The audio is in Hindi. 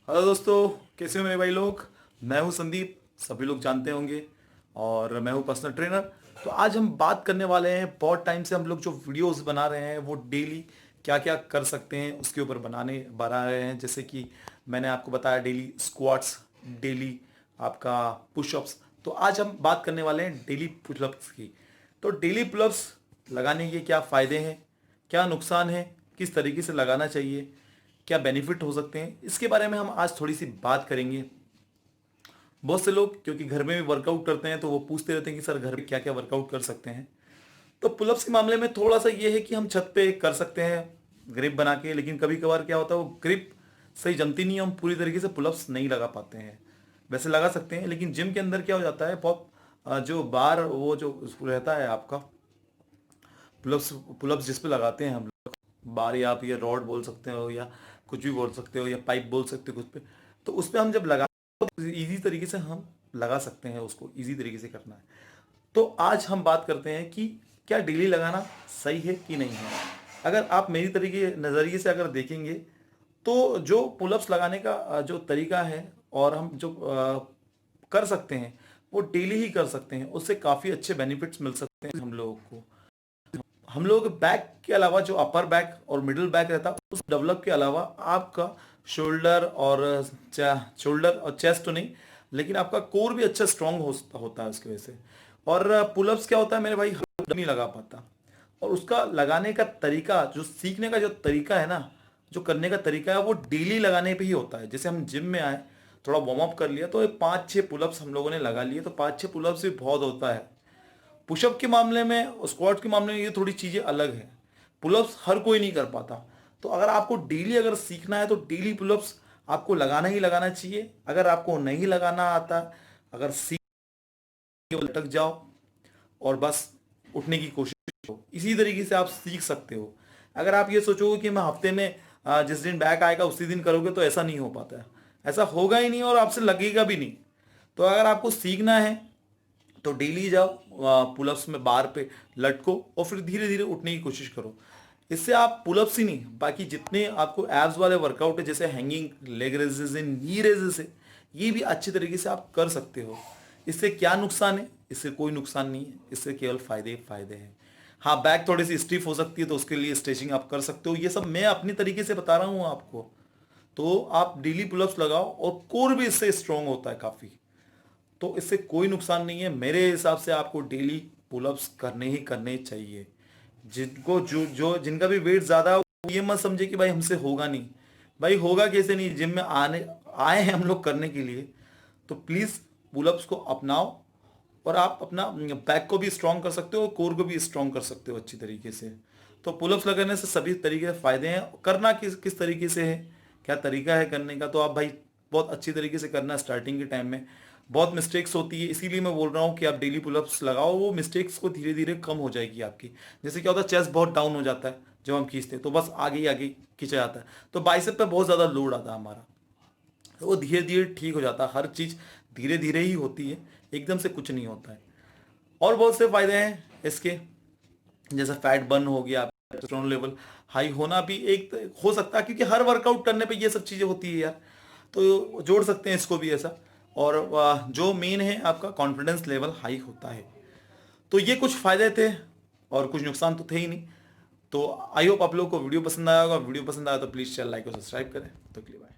हेलो दोस्तों, कैसे हो मेरे भाई लोग। मैं हूं संदीप, सभी लोग जानते होंगे, और मैं हूं पर्सनल ट्रेनर। तो आज हम बात करने वाले हैं, बहुत टाइम से हम लोग जो वीडियोस बना रहे हैं वो डेली क्या क्या कर सकते हैं उसके ऊपर बना रहे हैं। जैसे कि मैंने आपको बताया डेली स्क्वाट्स, डेली आपका पुशअप्स। तो आज हम बात करने वाले हैं डेली पुशअप्स की। तो डेली पुशअप्स लगाने के क्या फ़ायदे हैं, क्या नुकसान है, किस तरीके से लगाना चाहिए, क्या बेनिफिट हो सकते हैं, इसके बारे में हम आज थोड़ी सी बात करेंगे। बहुत से लोग क्योंकि घर में भी वर्कआउट करते हैं तो वो पूछते रहते हैं कि सर घर में क्या क्या वर्कआउट कर सकते हैं। तो पुलअप्स के मामले में थोड़ा सा ये है कि हम छत पे कर सकते हैं ग्रिप बना के, लेकिन कभी कभार क्या होता है वो ग्रिप सही जमती नहीं है, हम पूरी तरीके से पुलअप्स नहीं लगा पाते हैं। वैसे लगा सकते हैं, लेकिन जिम के अंदर क्या हो जाता है, बहुत जो बार वो जो रहता है आपका पुलअप्स पुलअप्स जिस पे लगाते हैं हम लोग, बार या आप ये रॉड बोल सकते हो या कुछ भी बोल सकते हो या पाइप बोल सकते हो कुछ पे, तो उस पे हम जब लगा तो इजी तरीके से हम लगा सकते हैं, उसको इजी तरीके से करना है। तो आज हम बात करते हैं कि क्या डेली लगाना सही है कि नहीं है। अगर आप मेरी तरीके नज़रिए से अगर देखेंगे तो जो पुलअप्स लगाने का जो तरीका है और हम जो कर सकते हैं वो डेली ही कर सकते हैं, उससे काफ़ी अच्छे बेनिफिट्स मिल सकते हैं हम लोगों को। हम लोग बैक के अलावा जो अपर बैक और मिडिल बैक रहता है उस डेवलप के अलावा आपका शोल्डर और शोल्डर और चेस्ट तो नहीं, लेकिन आपका कोर भी अच्छा स्ट्रांग होता है उसकी वजह से। और पुलअप्स क्या होता है मेरे भाई, हर नहीं लगा पाता, और उसका लगाने का तरीका, जो सीखने का जो तरीका है ना, जो करने का तरीका है वो डेली लगाने पे ही होता है। जैसे हम जिम में आए, थोड़ा वार्म अप कर लिया तो ये 5-6 पुलअप्स हम लोगों ने लगा लिए, तो 5-6 पुलअप्स भी बहुत होता है। पुशअप के मामले में और स्क्वाट के मामले में ये थोड़ी चीज़ें अलग है। पुलअप्स हर कोई नहीं कर पाता, तो अगर आपको डेली अगर सीखना है तो डेली पुलअप्स आपको लगाना ही लगाना चाहिए। अगर आपको नहीं लगाना आता, अगर सीख के लटक जाओ और बस उठने की कोशिश करो, इसी तरीके से आप सीख सकते हो। अगर आप ये सोचोगे कि मैं हफ्ते में जिस दिन बैक आएगा उसी दिन करोगे, तो ऐसा नहीं हो पाता है, ऐसा होगा ही नहीं और आपसे लगेगा भी नहीं। तो अगर आपको सीखना है तो डेली जाओ, पुलअप्स में बार पे लटको और फिर धीरे धीरे उठने की कोशिश करो। इससे आप पुलअप्स ही नहीं, बाकी जितने आपको एब्स वाले वर्कआउट है जैसे हैंगिंग लेग रेजेस है, नी रेजेस है, ये भी अच्छी तरीके से आप कर सकते हो। इससे क्या नुकसान है, इससे कोई नुकसान नहीं है, इससे केवल फायदे ही फायदे हैं। हाँ, बैक थोड़ी सी स्टिफ हो सकती है तो उसके लिए स्ट्रेचिंग आप कर सकते हो। ये सब मैं अपनी तरीके से बता रहा हूँ आपको। तो आप डेली पुलअप्स लगाओ और कोर भी इससे स्ट्रांग होता है काफ़ी। तो इससे कोई नुकसान नहीं है, मेरे हिसाब से आपको डेली पुलअप्स करने ही करने चाहिए। जिनको जो जो जिनका भी वेट ज़्यादा है वो ये मत समझे कि भाई हमसे होगा नहीं। भाई होगा कैसे नहीं, जिम में आने आए हैं हम लोग करने के लिए। तो प्लीज़ पुलअप्स को अपनाओ और आप अपना बैक को भी स्ट्रॉन्ग कर सकते हो और कोर को भी स्ट्रॉन्ग कर सकते हो अच्छी तरीके से। तो पुलअप्स लगाने से सभी तरीके से फ़ायदे हैं। करना किस किस तरीके से है, क्या तरीका है करने का, तो आप भाई बहुत अच्छी तरीके से करना। स्टार्टिंग के टाइम में बहुत मिस्टेक्स होती है, इसीलिए मैं बोल रहा हूँ कि आप डेली पुलअप्स लगाओ, वो मिस्टेक्स को धीरे धीरे कम हो जाएगी आपकी। जैसे क्या होता है, चेस्ट बहुत डाउन हो जाता है जब हम खींचते हैं, तो बस आगे ही आगे खींचा जाता है, तो बाइसेप पे बहुत ज़्यादा लोड आता है हमारा, तो वो धीरे धीरे ठीक हो जाता है। हर चीज़ धीरे धीरे ही होती है, एकदम से कुछ नहीं होता है। और बहुत से फायदे हैं इसके, जैसे फैट बर्न हो गया, टेस्टोस्टेरोन लेवल हाई होना भी एक हो सकता है, क्योंकि हर वर्कआउट करने पे ये सब चीज़ें होती है यार, तो जोड़ सकते हैं इसको भी ऐसा। और जो मेन है आपका कॉन्फिडेंस लेवल हाई होता है। तो ये कुछ फायदे थे और कुछ नुकसान तो थे ही नहीं। तो आई होप आप लोगों को वीडियो पसंद आया होगा। वीडियो पसंद आया तो प्लीज़ शेयर, लाइक और सब्सक्राइब करें। तो के लिए बाय।